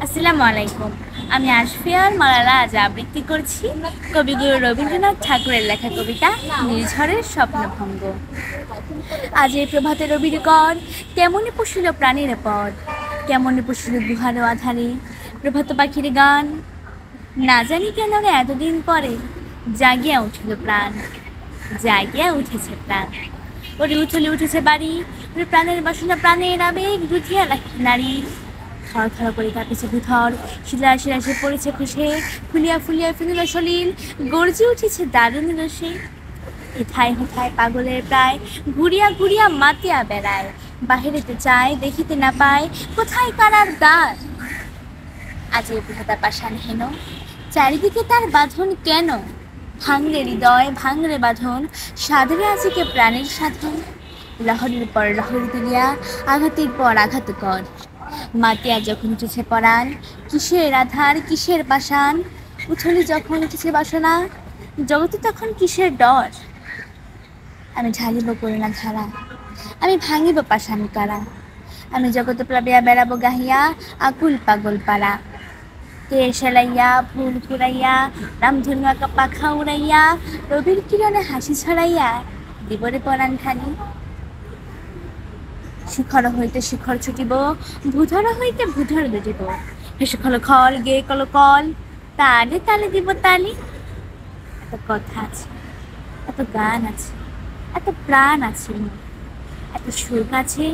আসসালামু আলাইকুম। আমি আশফিয়ার মালালা আজ আবৃত্তি করছি কবিগুরু রবীন্দ্রনাথ ঠাকুরের লেখা কবিতা নির্ঝরের স্বপ্নভঙ্গ। আজ এই প্রভাতে রবির কর কেমনে পুষিল প্রাণীর পদ, কেমনে পুষিল গুহার আধারে প্রভাত পাখির গান। না জানি কেন রে এতদিন পরে জাগিয়া উঠিল প্রাণ, জাগিয়া উঠেছে প্রাণ। ওরে উঠলে উঠেছে বাড়ি, ওরে প্রাণের বাসনা প্রাণের আবেগ রুধিয়া নারী। থর থর করে কাঁপিছে ভূথর, শিলা শিলা সে পড়েছে খসে, ফুলিয়া ফুলিয়া ফিরিল সলিল, গর্জে উঠেছে দারুণ রসে। হেথায় হেথায় পাগলের প্রায় ঘুরিয়া ঘুরিয়া মাতিয়া বেড়ায়, বাহিরেতে চায় দেখিতে না পায় কোথায় কারার দ্বার। আজ এই বিধাতা পাষাণ হেন, চারিদিকে তার বাঁধন কেন? ভাঙরে হৃদয় ভাঙরে বাঁধন, সাধরে আছে কে প্রাণের সাধন। লহরের পর লহর তুলিয়া আঘাতের পর আঘাত কর, মাতিয়া যখন উঠেছে পরাণ, কিসের আধার কিসের পাষাণ। উঠলে যখন উঠেছে বাসনা, জগতে তখন কিসের ডর। আমি ঢালিব করুণা ধারা, আমি ভাঙিব পাষাণ কারা। আমি জগতে প্লাবিয়া বেড়াবো গাহিয়া আকুল পাগল পাড়া। কে সেলাইয়া ফুল ফুরাইয়া রামধনু আঁকা পাখা উড়াইয়া, রবির কিরণে হাসি ছড়াইয়া দিবরে পরাণ খানি। শিখর হইতে শিখর ছুটিব, ভূধর হইতে ভূধর দুটিব। হেসে খল খল গে কল কল, তালে তালে দিব তালি। এত কথা আছে, এত গান আছে, এত প্রাণ আছে, এত সুখ আছে,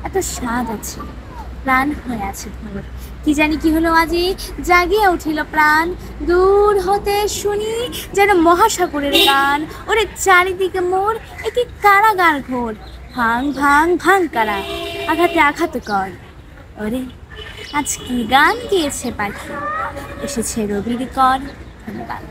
এত স্বাদ আছে, প্রাণ হয়ে আছে ধর। কি জানি কি হলো আজি জাগিয়া উঠিল প্রাণ, দূর হতে শুনি যেন মহাসাগরের গান। ওরে চারিদিকে মোর একে কারাগার ঘোর, ভাং ভাং ভাং কারা, আঘাতে আঘাত কর। ওরে আজ কি গান গিয়েছে পাখি, এসেছে রবির কর। ধন্যবাদ।